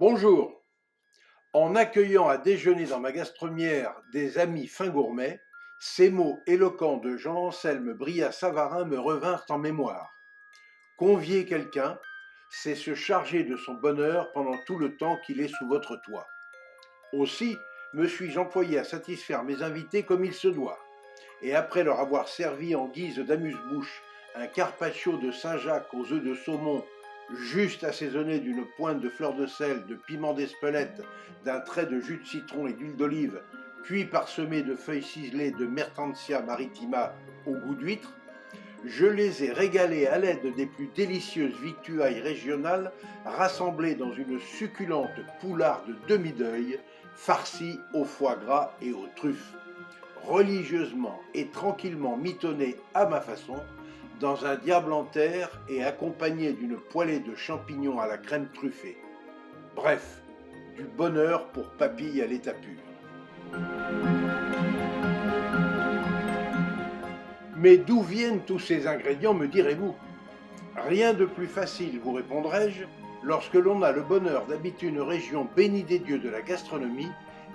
Bonjour. En accueillant à déjeuner dans ma gastromière des amis fins gourmets, ces mots éloquents de Jean-Anselme Brillat-Savarin me revinrent en mémoire. Convier quelqu'un, c'est se charger de son bonheur pendant tout le temps qu'il est sous votre toit. Aussi me suis-je employé à satisfaire mes invités comme il se doit. Et après leur avoir servi en guise d'amuse-bouche un carpaccio de Saint-Jacques aux œufs de saumon, juste assaisonné d'une pointe de fleur de sel, de piment d'Espelette, d'un trait de jus de citron et d'huile d'olive, puis parsemé de feuilles ciselées de Mertensia maritima au goût d'huître, je les ai régalés à l'aide des plus délicieuses victuailles régionales rassemblées dans une succulente poularde demi-deuil, farcie au foie gras et aux truffes, religieusement et tranquillement mitonné à ma façon, dans un diable en terre et accompagné d'une poêlée de champignons à la crème truffée. Bref, du bonheur pour papille à l'état pur. Mais d'où viennent tous ces ingrédients, me direz-vous? Rien de plus facile, vous répondrai-je, lorsque l'on a le bonheur d'habiter une région bénie des dieux de la gastronomie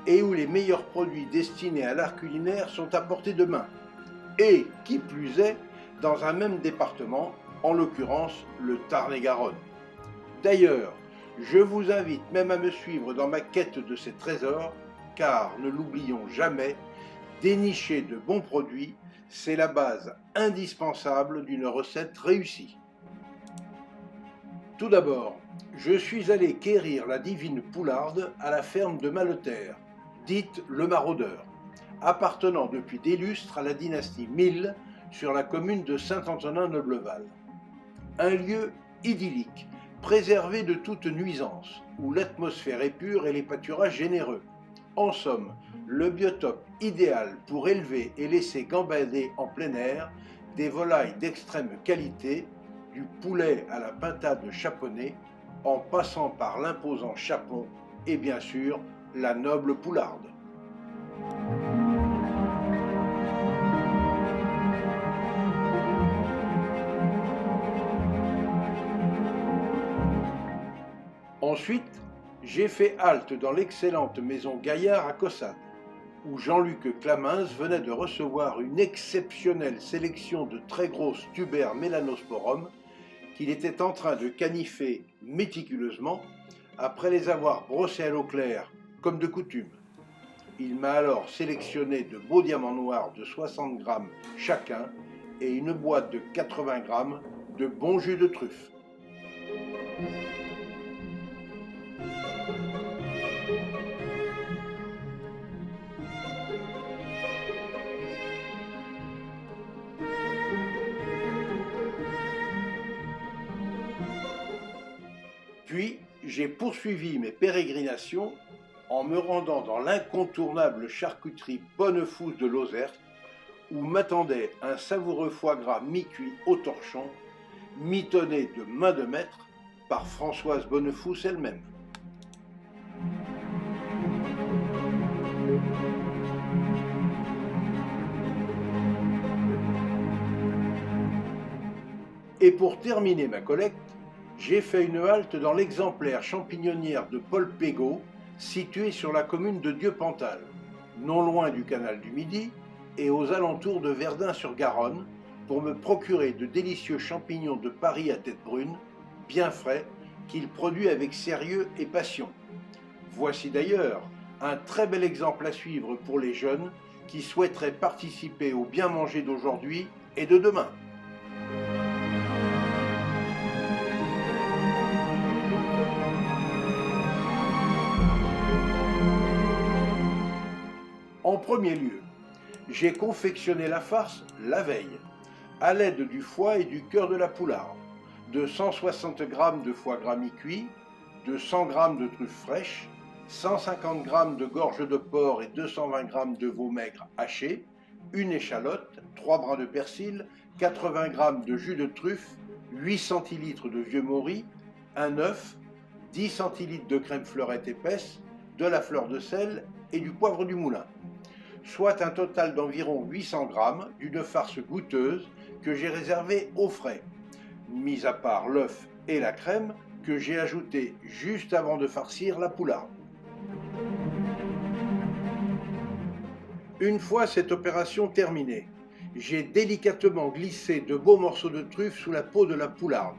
et où les meilleurs produits destinés à l'art culinaire sont à portée de main. Et, qui plus est, dans un même département, en l'occurrence le Tarn-et-Garonne. D'ailleurs, je vous invite même à me suivre dans ma quête de ces trésors, car, ne l'oublions jamais, dénicher de bons produits, c'est la base indispensable d'une recette réussie. Tout d'abord, je suis allé quérir la divine poularde à la ferme de Malleterre, dite le Maraudeur, appartenant depuis des lustres à la dynastie Mille sur la commune de Saint-Antonin-Nobleval. Un lieu idyllique, préservé de toute nuisance, où l'atmosphère est pure et les pâturages généreux. En somme, le biotope idéal pour élever et laisser gambader en plein air des volailles d'extrême qualité, du poulet à la pintade chaponnée, en passant par l'imposant chapon et bien sûr la noble poularde. Ensuite, j'ai fait halte dans l'excellente maison Gaillard à Caussade, où Jean-Luc Clamins venait de recevoir une exceptionnelle sélection de très grosses tubères Melanosporum qu'il était en train de canifer méticuleusement après les avoir brossés à l'eau claire, comme de coutume. Il m'a alors sélectionné de beaux diamants noirs de 60 grammes chacun et une boîte de 80 grammes de bon jus de truffe. Puis, j'ai poursuivi mes pérégrinations en me rendant dans l'incontournable charcuterie Bonnefous de Lozerte, où m'attendait un savoureux foie gras mi-cuit au torchon, mitonné de main de maître par Françoise Bonnefous elle-même. Et pour terminer ma collecte, j'ai fait une halte dans l'exemplaire champignonnière de Paul Pégot, située sur la commune de Dieupantal, non loin du canal du Midi et aux alentours de Verdun-sur-Garonne, pour me procurer de délicieux champignons de Paris à tête brune, bien frais, qu'il produit avec sérieux et passion. Voici d'ailleurs un très bel exemple à suivre pour les jeunes qui souhaiteraient participer au bien manger d'aujourd'hui et de demain. En premier lieu, j'ai confectionné la farce la veille, à l'aide du foie et du cœur de la poularde, de 160 g de foie gras mi-cuit, de 100 g de truffes fraîches, 150 g de gorge de porc et 220 g de veau maigre haché, une échalote, 3 brins de persil, 80 g de jus de truffe, 8 centilitres de vieux maury, un œuf, 10 centilitres de crème fleurette épaisse, de la fleur de sel et du poivre du moulin, soit un total d'environ 800 g d'une farce goûteuse que j'ai réservée au frais. Mis à part l'œuf et la crème, que j'ai ajouté juste avant de farcir la poularde. Une fois cette opération terminée, j'ai délicatement glissé de beaux morceaux de truffe sous la peau de la poularde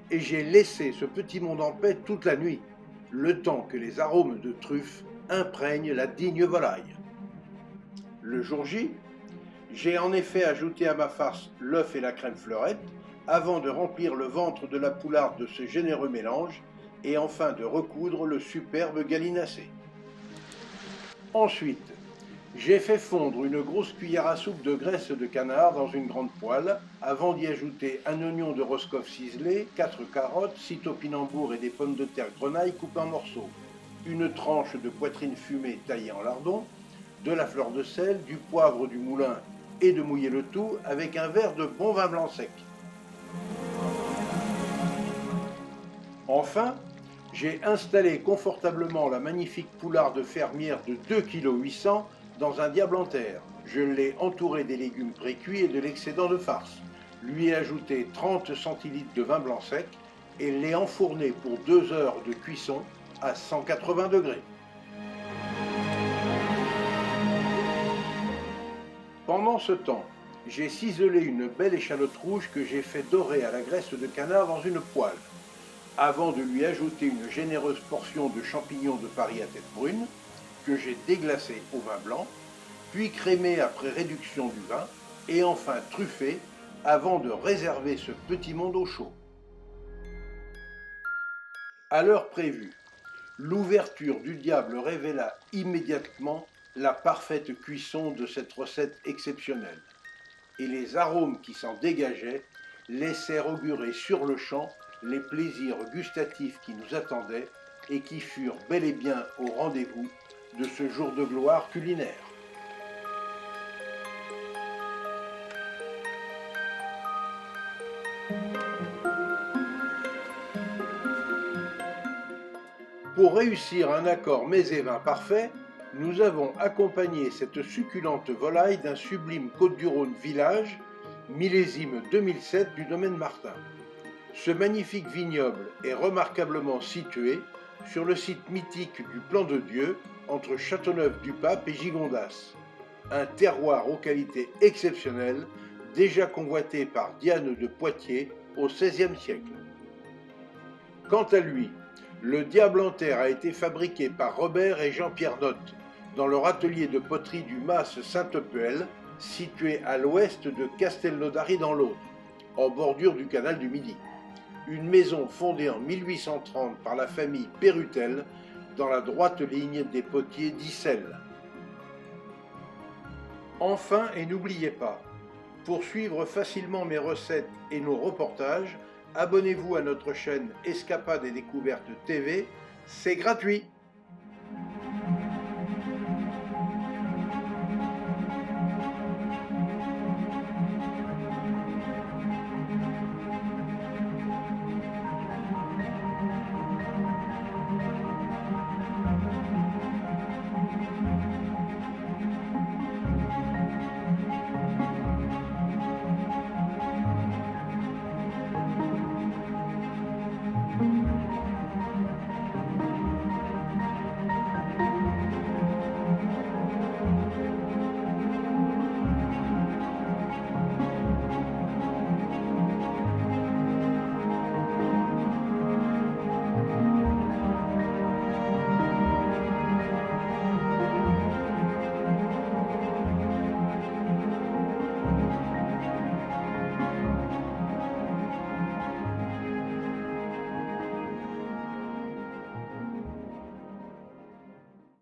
et j'ai laissé ce petit monde en paix toute la nuit, le temps que les arômes de truffe imprègnent la digne volaille. Le jour J, j'ai en effet ajouté à ma farce l'œuf et la crème fleurette avant de remplir le ventre de la poularde de ce généreux mélange et enfin de recoudre le superbe gallinacé. Ensuite, j'ai fait fondre une grosse cuillère à soupe de graisse de canard dans une grande poêle avant d'y ajouter un oignon de Roscoff ciselé, 4 carottes, 6 topinambours et des pommes de terre grenaille coupées en morceaux, une tranche de poitrine fumée taillée en lardons, de la fleur de sel, du poivre du moulin et de mouiller le tout avec un verre de bon vin blanc sec. Enfin, j'ai installé confortablement la magnifique poularde fermière de 2,8 kg dans un diable en terre. Je l'ai entouré des légumes précuits et de l'excédent de farce, lui ai ajouté 30 centilitres de vin blanc sec et l'ai enfourné pour 2 heures de cuisson à 180 degrés. Pendant ce temps, j'ai ciselé une belle échalote rouge que j'ai fait dorer à la graisse de canard dans une poêle, avant de lui ajouter une généreuse portion de champignons de Paris à tête brune, que j'ai déglacé au vin blanc, puis crémé après réduction du vin, et enfin truffé avant de réserver ce petit monde au chaud. À l'heure prévue, l'ouverture du diable révéla immédiatement la parfaite cuisson de cette recette exceptionnelle, et les arômes qui s'en dégageaient laissèrent augurer sur le champ les plaisirs gustatifs qui nous attendaient et qui furent bel et bien au rendez-vous de ce jour de gloire culinaire. Pour réussir un accord mets et vin parfait, nous avons accompagné cette succulente volaille d'un sublime Côtes-du-Rhône village, millésime 2007 du domaine Martin. Ce magnifique vignoble est remarquablement situé sur le site mythique du Plan de Dieu entre Châteauneuf-du-Pape et Gigondas, un terroir aux qualités exceptionnelles déjà convoité par Diane de Poitiers au XVIe siècle. Quant à lui, le diable en terre a été fabriqué par Robert et Jean-Pierre Notte dans leur atelier de poterie du Mas Sainte-Puelle, situé à l'ouest de Castelnaudary dans l'Aude, en bordure du canal du Midi. Une maison fondée en 1830 par la famille Pérutel dans la droite ligne des potiers d'Issel. Enfin, et n'oubliez pas, pour suivre facilement mes recettes et nos reportages, abonnez-vous à notre chaîne Escapades et Découvertes TV, c'est gratuit.